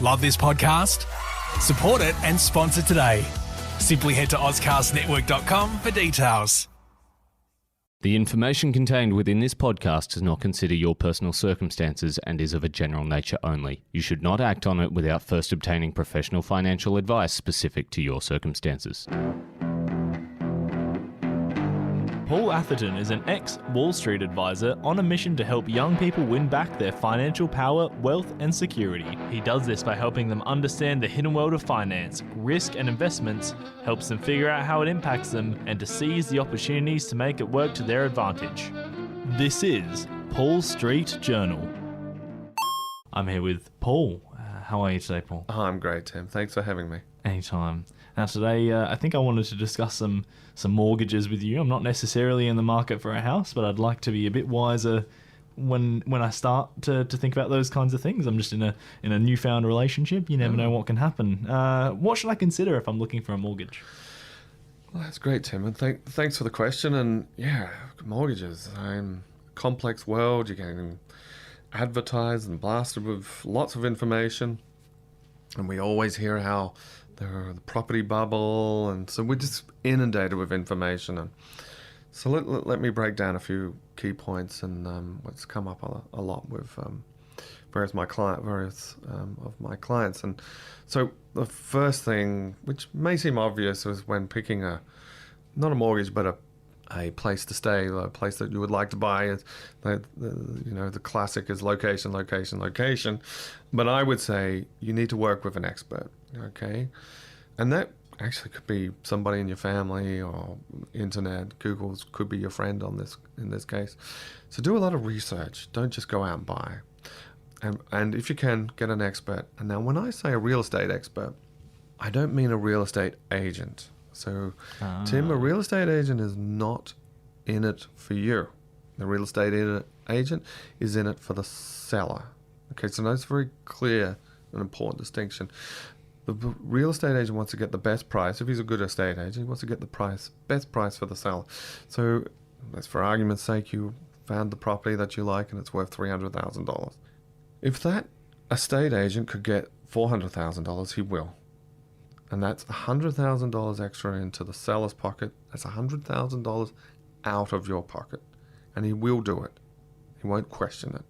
Love this podcast? Support it and sponsor today. Simply head to ozcastnetwork.com for details. The information contained within this podcast does not consider your personal circumstances and is of a general nature only. You should not act on it without first obtaining professional financial advice specific to your circumstances. Paul Atherton is an ex-Wall Street advisor on a mission to help young people win back their financial power, wealth, and security. He does this by helping them understand the hidden world of finance, risk, and investments, helps them figure out how it impacts them, and to seize the opportunities to make it work to their advantage. This is Paul Street Journal. I'm here with Paul. How are you today, Paul? Oh, I'm great, Tim. Thanks for having me. Anytime. Now today, I think I wanted to discuss some mortgages with you. I'm not necessarily in the market for a house, but I'd like to be a bit wiser when I start to think about those kinds of things. I'm just in a newfound relationship. You never know what can happen. What should I consider if I'm looking for a mortgage? Well, that's great, Tim, and thanks for the question. And yeah, mortgages. Complex world. You're getting advertised and blasted with lots of information, and we always hear how the property bubble, and so we're just inundated with information. And so let me break down a few key points and what's come up a lot with various of my clients. And so the first thing, which may seem obvious, is when picking not a mortgage but a place to stay, a place that you would like to buy, is the classic is location. But I would say you need to work with an expert, okay? And that actually could be somebody in your family or internet. Google's could be your friend in this case. So do a lot of research. Don't just go out and buy. And if you can, get an expert. And now when I say a real estate expert, I don't mean a real estate agent. So, Tim, a real estate agent is not in it for you. The real estate agent is in it for the seller. Okay, so that's very clear and important distinction. The real estate agent wants to get the best price. If he's a good estate agent, he wants to get the best price for the seller. So, let's for argument's sake, you found the property that you like and it's worth $300,000. If that estate agent could get $400,000, he will. And that's $100,000 extra into the seller's pocket. That's $100,000 out of your pocket. And he will do it. He won't question it.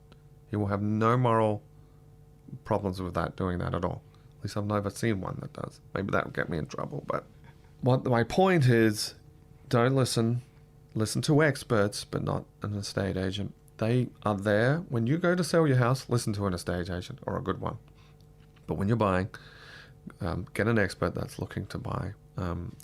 He will have no moral problems with doing that at all. At least I've never seen one that does. Maybe that will get me in trouble. But my point is, don't listen. Listen to experts, but not an estate agent. They are there. When you go to sell your house, listen to an estate agent or a good one. But when you're buying, get an expert that's looking to buy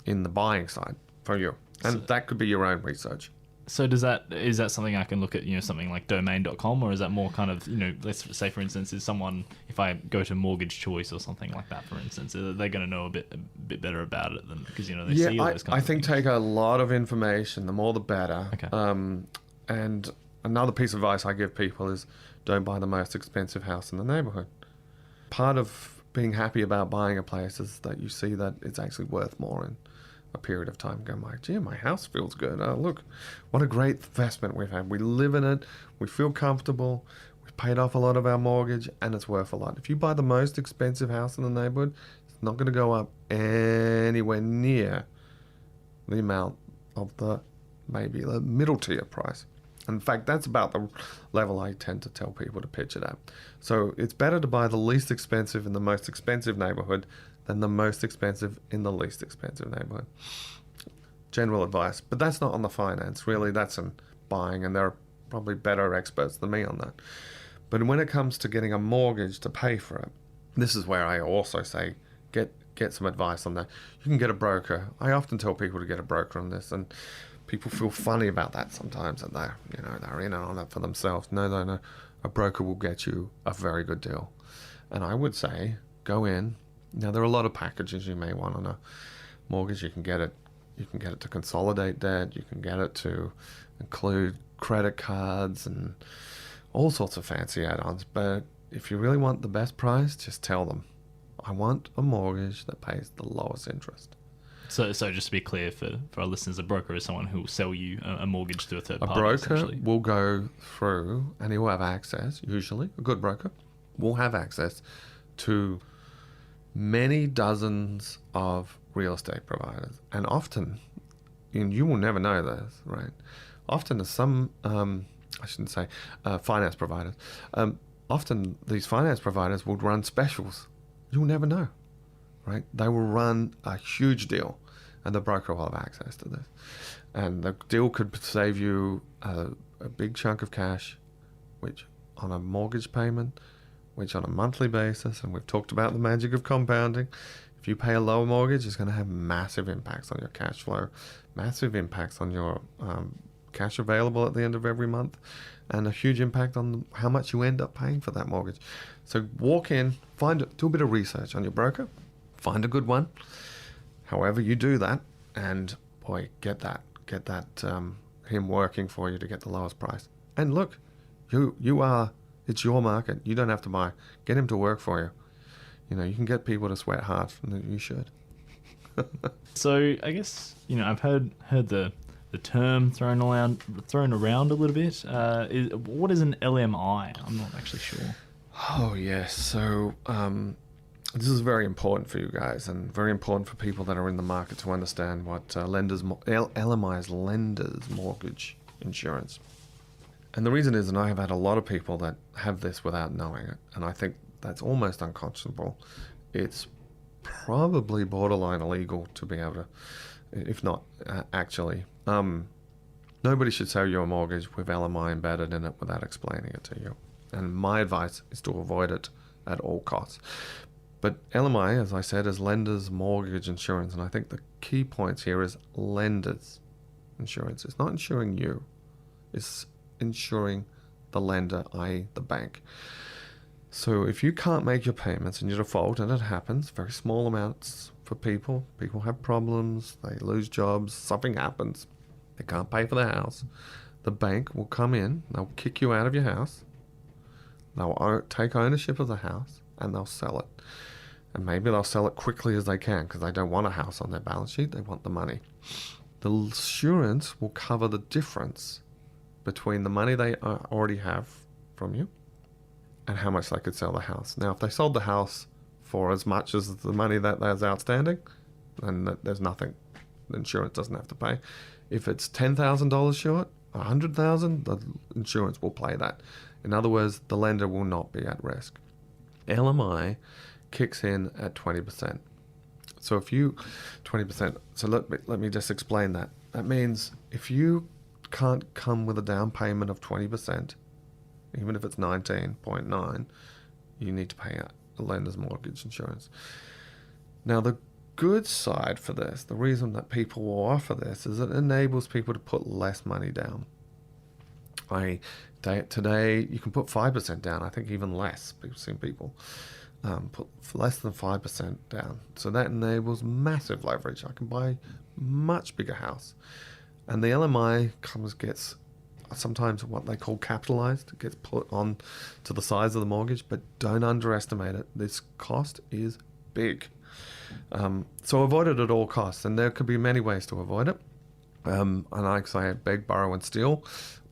in the buying side for you. And that could be your own research. So is that something I can look at, something like domain.com, or is that more kind of, let's say for instance, if I go to Mortgage Choice or something like that, for instance, are they going to know a bit better about it than, because, they see all those kinds of things? I think take a lot of information, the more the better. Okay. And another piece of advice I give people is don't buy the most expensive house in the neighborhood. Part of being happy about buying a place is that you see that it's actually worth more in a period of time. Go, my house feels good. Oh, look, what a great investment we've had. We live in it. We feel comfortable. We've paid off a lot of our mortgage, and it's worth a lot. If you buy the most expensive house in the neighborhood, it's not going to go up anywhere near the amount of maybe the middle tier price. In fact, that's about the level I tend to tell people to pitch it at. So it's better to buy the least expensive in the most expensive neighborhood than the most expensive in the least expensive neighborhood. General advice. But that's not on the finance, really. That's in buying, and there are probably better experts than me on that. But when it comes to getting a mortgage to pay for it, this is where I also say get some advice on that. You can get a broker. I often tell people to get a broker on this, and people feel funny about that sometimes, and they're in on it for themselves. No. A broker will get you a very good deal. And I would say, go in. Now, there are a lot of packages you may want on a mortgage. You can get it to consolidate debt. You can get it to include credit cards and all sorts of fancy add-ons. But if you really want the best price, just tell them, I want a mortgage that pays the lowest interest. So just to be clear for our listeners, a broker is someone who will sell you a mortgage to a third party. A broker will go through, and he will have access, usually, a good broker will have access to many dozens of real estate providers, and often, and you will never know this, right? Often there's some, I shouldn't say finance providers. Often these finance providers will run specials. You'll never know, right? They will run a huge deal, and the broker will have access to this. And the deal could save you a big chunk of cash, which on a mortgage payment, which on a monthly basis, and we've talked about the magic of compounding. If you pay a lower mortgage, it's going to have massive impacts on your cash flow, massive impacts on your cash available at the end of every month, and a huge impact on how much you end up paying for that mortgage. So walk in, do a bit of research on your broker, find a good one. However you do that, and boy, get that him working for you to get the lowest price. And look, it's your market. You don't have to buy. Get him to work for you. You know, you can get people to sweat hard, and you should. So I guess, I've heard the term thrown around a little bit. What is an LMI? I'm not actually sure. Oh yes. So this is very important for you guys, and very important for people that are in the market to understand what LMI is, Lenders Mortgage Insurance. And the reason is, and I have had a lot of people that have this without knowing it, and I think that's almost unconscionable. It's probably borderline illegal to be able to, if not actually. Nobody should sell you a mortgage with LMI embedded in it without explaining it to you. And my advice is to avoid it at all costs. But LMI, as I said, is Lenders Mortgage Insurance, and I think the key points here is Lenders Insurance. It's not insuring you. It's insuring the lender, i.e. the bank. So if you can't make your payments and you default, and it happens, very small amounts for people have problems, they lose jobs, something happens, they can't pay for the house, the bank will come in, they'll kick you out of your house, they'll take ownership of the house, and they'll sell it. And maybe they'll sell it quickly as they can because they don't want a house on their balance sheet, they want the money. The insurance will cover the difference between the money they already have from you and how much they could sell the house. Now, if they sold the house for as much as the money that there's outstanding, then there's nothing. The insurance doesn't have to pay. If it's $10,000 short, $100,000, the insurance will pay that. In other words, the lender will not be at risk. LMI kicks in at 20%. So if you 20%. So let me just explain that. That means if you can't come with a down payment of 20%, even if it's 19.9, you need to pay a lender's mortgage insurance. Now, the good side for this, the reason that people will offer this, is it enables people to put less money down. Today, you can put 5% down. I think even less. We've seen people put less than 5% down. So that enables massive leverage. I can buy a much bigger house. And the LMI gets sometimes what they call capitalized. It gets put on to the size of the mortgage, but don't underestimate it. This cost is big. So avoid it at all costs. And there could be many ways to avoid it. And I say beg, borrow, and steal.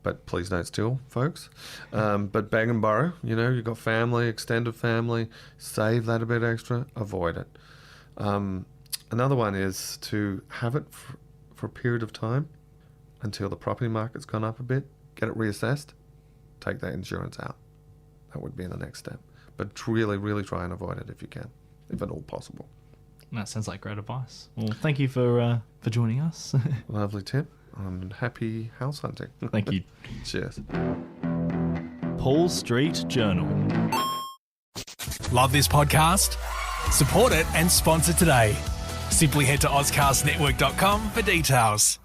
But please don't steal, folks. But beg and borrow. You've got family, extended family. Save that a bit extra. Avoid it. Another one is to have it for a period of time until the property market's gone up a bit. Get it reassessed. Take that insurance out. That would be the next step. But really, really try and avoid it if you can, if at all possible. That sounds like great advice. Well, thank you for joining us. Lovely tip. Happy house hunting. Thank you. Cheers. Paul Street Journal. Love this podcast? Support it and sponsor today. Simply head to AuscastNetwork.com for details.